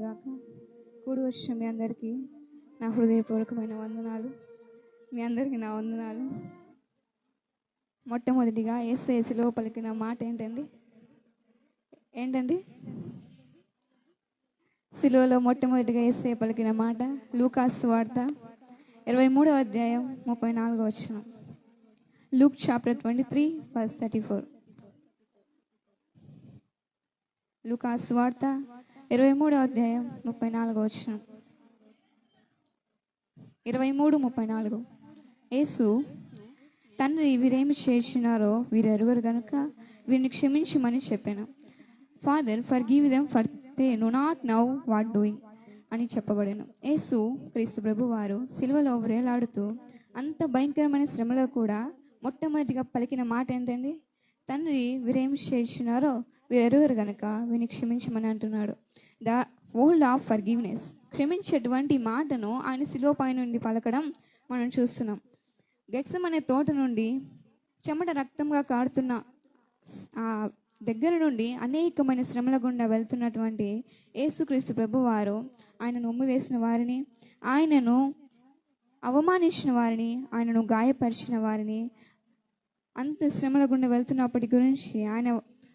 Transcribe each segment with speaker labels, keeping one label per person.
Speaker 1: గాక. కూడి వచ్చిన మీ అందరికీ నా హృదయపూర్వకమైన వందనాలు. మీ అందరికీ నా వందనాలు. మొట్టమొదటిగా యేసయ్య శిలువ పలికిన మాట ఏంటండి? శిలువలో మొట్టమొదటిగా యేసయ్య పలికిన మాట లూకాసు సువార్త 23వ అధ్యాయం 34వ వచనం. Luke chapter 23 verse 34. లూకాసు సువార్త 23వ అధ్యాయం 34వ వచనం. 23:34. యేసు, తండ్రి వీరేమి చేస్తున్నారో వీరెరుగరు గనుక వీరిని క్షమించమని చెప్పాను. Father forgive them for they know not now what doing అని చెప్పబడెను. యేసు క్రీస్తు ప్రభు వారు సిలువలో వేలాడుతూ అంత భయంకరమైన శ్రమలో కూడా మొట్టమొదటిగా పలికిన మాట ఏంటండి? తండ్రి వీరేమి చేస్తున్నారో వీరెరుగరు గనుక వీరిని క్షమించమని అంటున్నాడు. ద వర్డ్ ఆఫ్ ఫర్గివ్నెస్, క్షమించేటువంటి మాటను ఆయన శిలువ పై నుండి పలకడం మనం చూస్తున్నాం. గెత్సెమనే తోట నుండి చెమట రక్తంగా కారుతున్న ఆ దగ్గర నుండి అనేకమైన శ్రమల గుండా వెళ్తున్నటువంటి యేసుక్రీస్తు ప్రభు వారు ఆయనను ఉమ్మివేసిన వారిని, ఆయనను అవమానించిన వారిని, ఆయనను గాయపరిచిన వారిని, అంత శ్రమల గుండా వెళ్తున్నప్పటి గురించి ఆయన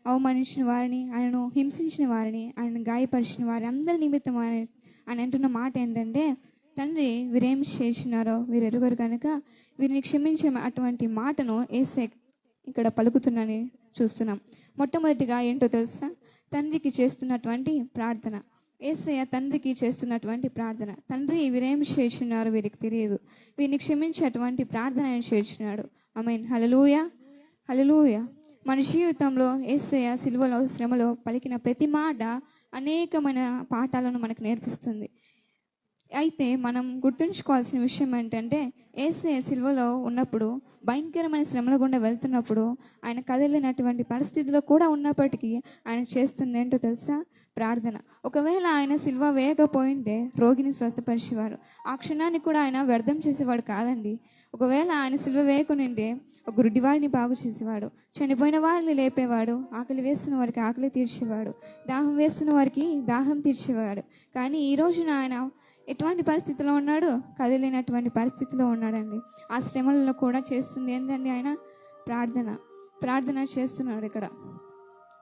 Speaker 1: అవమానించిన వారిని, ఆయనను హింసించిన వారిని, ఆయనను గాయపరిచిన వారిని అందరి నిమిత్తం ఆయన అంటున్న మాట ఏంటంటే, తండ్రి వీరేం చేస్తున్నారో వీరెరుగరు కనుక వీరిని క్షమించే అటువంటి మాటను యేసయ్య ఇక్కడ పలుకుతున్నానని చూస్తున్నాం. మొట్టమొదటిగా ఏంటో తెలుసా? తండ్రికి చేస్తున్నటువంటి ప్రార్థన. యేసయ్య తండ్రికి చేస్తున్నటువంటి ప్రార్థన. తండ్రి వీరేం చేస్తున్నారో వీరికి తెలియదు, వీరిని క్షమించేటువంటి ప్రార్థన ఆయన చేస్తున్నాడు. ఆమేన్. హల్లెలూయా, హల్లెలూయా. మన జీవితంలో యేసయ్య సిలువలో శ్రమలో పలికిన ప్రతి మాట అనేకమైన పాఠాలను మనకు నేర్పిస్తుంది. అయితే మనం గుర్తుంచుకోవాల్సిన విషయం ఏంటంటే, యేసయ్య సిలువలో ఉన్నప్పుడు భయంకరమైన శ్రమల గుండా వెళ్తున్నప్పుడు ఆయన కదలినటువంటి పరిస్థితిలో కూడా ఉన్నప్పటికీ ఆయన చేస్తుంది ఏంటో తెలుసా? ప్రార్థన. ఒకవేళ ఆయన సిలువ వేయకపోయింటే రోగిని స్వస్థపరిచేవారు. ఆ క్షణాన్ని కూడా ఆయన వ్యర్థం చేసేవాడు కాదండి. ఒకవేళ ఆయన సిలువ వేయకునింటే ఒక గుడ్డివాడిని బాగు చేసేవాడు, చనిపోయిన వారిని లేపేవాడు, ఆకలి వేస్తున్న వారికి ఆకలి తీర్చేవాడు, దాహం వేస్తున్న వారికి దాహం తీర్చేవాడు. కానీ ఈ రోజున ఆయన ఎటువంటి పరిస్థితిలో ఉన్నాడు? కదిలినటువంటి పరిస్థితిలో ఉన్నాడండి. ఆ శ్రమలలో కూడా చేస్తుంది ఏంటండి? ఆయన ప్రార్థన చేస్తున్నాడు. ఇక్కడ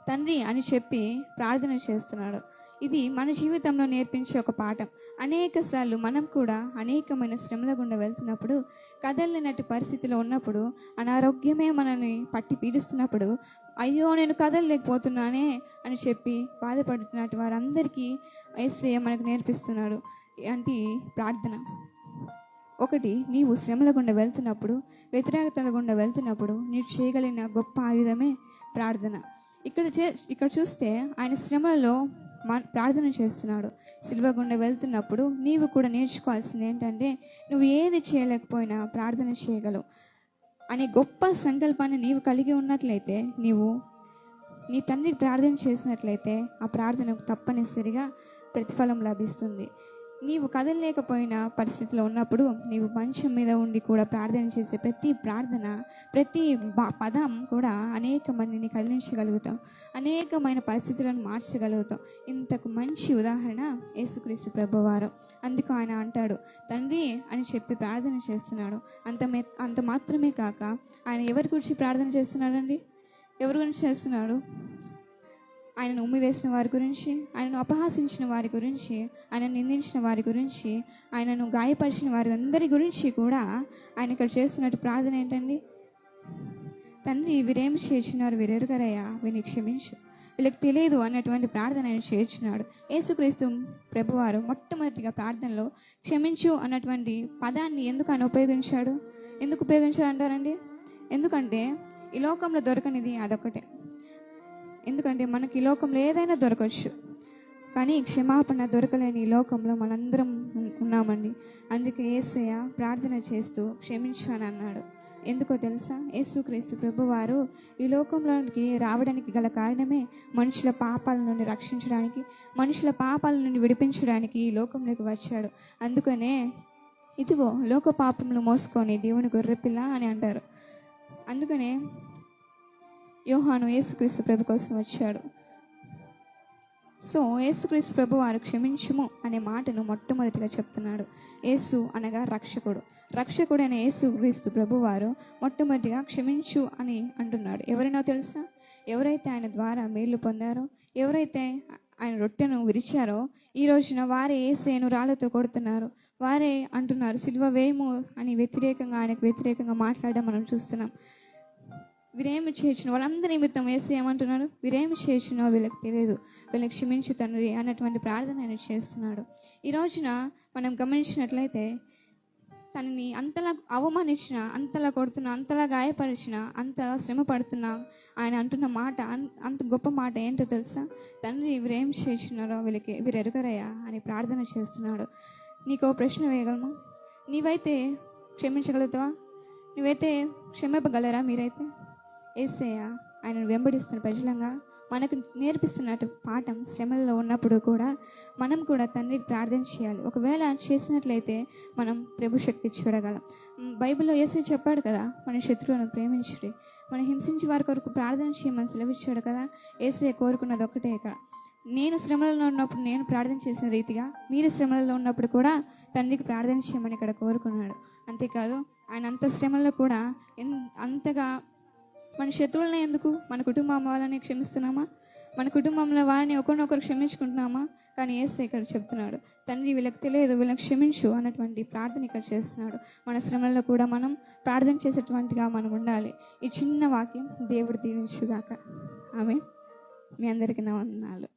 Speaker 1: తండ్రి అని చెప్పి ప్రార్థన చేస్తున్నాడు. ఇది మన జీవితంలో నేర్పించే ఒక పాఠం. అనేక సార్లు మనం కూడా అనేకమైన శ్రమల గుండా వెళ్తున్నప్పుడు, కదలినట్టు పరిస్థితిలో ఉన్నప్పుడు, అనారోగ్యమే మనల్ని పట్టి పీడిస్తున్నప్పుడు, అయ్యో నేను కదలలేకపోతున్నానే అని చెప్పి బాధపడుతున్నట్టు వారందరికీ యేసయ్య మనకు నేర్పిస్తున్నాడు అంటే ప్రార్థన. ఒకటి, నీవు శ్రమల గుండా వెళ్తున్నప్పుడు, వ్యతిరేకతల గుండా వెళ్తున్నప్పుడు నీవు చేయగలిగిన గొప్ప ఆయుధమే ప్రార్థన. ఇక్కడ చూస్తే ఆయన శ్రమలలో ప్రార్థన చేస్తున్నాడు. సిలువ గుండా వెళ్తున్నప్పుడు నీవు కూడా నేర్చుకోవాల్సింది ఏంటంటే, నువ్వు ఏది చేయలేకపోయినా ప్రార్థన చేయగలవు అనే గొప్ప సంకల్పాన్ని నీవు కలిగి ఉన్నట్లయితే, నీవు నీ తండ్రికి ప్రార్థన చేసినట్లయితే ఆ ప్రార్థనకు తప్పనిసరిగా ప్రతిఫలం లభిస్తుంది. నీవు కదలలేకపోయిన పరిస్థితిలో ఉన్నప్పుడు నీవు మంచం మీద ఉండి కూడా ప్రార్థన చేసే ప్రతి ప్రార్థన, ప్రతి పదం కూడా అనేక మందిని కదిలించగలుగుతాం, అనేకమైన పరిస్థితులను మార్చగలుగుతాం. ఇంతకు మంచి ఉదాహరణ యేసుక్రీస్తు ప్రభువారు. అందుకు ఆయన అంటాడు తండ్రి అని చెప్పి ప్రార్థన చేస్తున్నాడు. అంత మాత్రమే కాక ఆయన ఎవరి గురించి ప్రార్థన చేస్తున్నాడండి? ఎవరి గురించి చేస్తున్నాడు? ఆయనను ఉమ్మివేసిన వారి గురించి, ఆయనను అపహాసించిన వారి గురించి, ఆయనను నిందించిన వారి గురించి, ఆయనను గాయపరిచిన వారి అందరి గురించి కూడా ఆయన ఇక్కడ చేస్తున్నట్టు ప్రార్థన ఏంటండి? తండ్రి వీరేం చేస్తున్నారు వీరెరుగరయ్యా, వీరిని క్షమించు, వీళ్ళకి తెలియదు అన్నటువంటి ప్రార్థన ఆయన చేస్తున్నాడు. యేసుక్రీస్తు ప్రభువారు మొట్టమొదటిగా ప్రార్థనలో క్షమించు అన్నటువంటి పదాన్ని ఎందుకు ఆయన ఉపయోగించాడు? ఎందుకు ఉపయోగించాలంటారండి? ఎందుకంటే ఈ లోకంలో దొరకనిది అదొకటే. ఎందుకంటే మనకి ఈ లోకంలో ఏదైనా దొరకవచ్చు, కానీ క్షమాపణ దొరకలేని ఈ లోకంలో మనందరం ఉన్నామండి. అందుకే యేసయ్య ప్రార్థన చేస్తూ క్షమించు అని అన్నాడు. ఎందుకో తెలుసా? యేసుక్రీస్తు ప్రభువారు ఈ లోకంలోకి రావడానికి గల కారణమే మనుషుల పాపాల నుండి రక్షించడానికి, మనుషుల పాపాల నుండి విడిపించడానికి ఈ లోకంలోకి వచ్చాడు. అందుకనే ఇదిగో లోక పాపములు మోసుకొని దేవుని గొర్రెపిల్ల అని అంటారు. అందుకనే యోహాను యేసుక్రీస్తు ప్రభు కోసం వచ్చాడు. సో యేసుక్రీస్తు ప్రభు వారు క్షమించుము అనే మాటను మొట్టమొదటిగా చెప్తున్నాడు. యేసు అనగా రక్షకుడైన యేసుక్రీస్తు ప్రభు వారు మొట్టమొదటిగా క్షమించు అని అంటున్నాడు. ఎవరైనా తెలుసా? ఎవరైతే ఆయన ద్వారా మేలు పొందారో, ఎవరైతే ఆయన రొట్టెను విరిచారో, ఈ రోజున వారే యేసేను రాళ్లతో కొడుతున్నారు. వారే అంటున్నారు సిలువ వేయము అని ఆయనకు వ్యతిరేకంగా మాట్లాడడం మనం చూస్తున్నాం. వీరేమి చేర్చిన వాళ్ళందరి నిమిత్తం యేసు ఏమంటున్నాడు? వీరేమి చేర్చినో వీళ్ళకి తెలియదు, వీళ్ళకి క్షమించు తండ్రి అన్నటువంటి ప్రార్థన ఆయన చేస్తున్నాడు. ఈ రోజున మనం గమనించినట్లయితే తనని అంతలా అవమానించిన, అంతలా కొడుతున్నా, అంతలా గాయపరిచిన, అంత శ్రమ పడుతున్నా ఆయన అంటున్న మాట అంత గొప్ప మాట ఏంటో తెలుసా? తండ్రి వీరేం చేసినారో వీరు ఎరుగరయ్యా అని ప్రార్థన చేస్తున్నాడు. నీకు ప్రశ్న వేయగలమా? నీవైతే క్షమించగలుగుతావా? నువ్వైతే క్షమింపగలరా? మీరైతే యేసయ్య ఆయనను వెంబడిస్తున్న ప్రజలంగా మనకు నేర్పిస్తున్నట్టు పాఠం, శ్రమల్లో ఉన్నప్పుడు కూడా మనం కూడా తండ్రికి ప్రార్థన చేయాలి. ఒకవేళ చేసినట్లయితే మనం ప్రభు శక్తి చూడగలం. బైబిల్లో యేసు చెప్పాడు కదా, మన శత్రువులను ప్రేమించుడి, మనం హింసించే వారి కొరకు ప్రార్థన చేయమని సెలవిచ్చాడు కదా. యేసయ్య కోరుకున్నది ఒకటే ఇక్కడ. నేను శ్రమలలో ఉన్నప్పుడు నేను ప్రార్థన చేసిన రీతిగా మీరు శ్రమలలో ఉన్నప్పుడు కూడా తండ్రికి ప్రార్థన చేయమని ఇక్కడ కోరుకున్నాడు. అంతేకాదు ఆయన అంత శ్రమల్లో కూడా అంతగా మన శత్రువులని ఎందుకు, మన కుటుంబం వాళ్ళని క్షమిస్తున్నామా? మన కుటుంబంలో వారిని ఒకరినొకరు క్షమించుకుంటున్నామా? కానీ యేసయ్య ఇక్కడ చెప్తున్నాడు, తండ్రి వీళ్ళకి తెలియదు, వీళ్ళకి క్షమించు అన్నటువంటి ప్రార్థన ఇక్కడ చేస్తున్నాడు. మన శ్రమల్లో కూడా మనం ప్రార్థన చేసేటువంటిగా మనం ఉండాలి. ఈ చిన్న వాక్యం దేవుడు దీవించుగాక. ఆమేన్. మీ అందరికీ నా వందనాలు.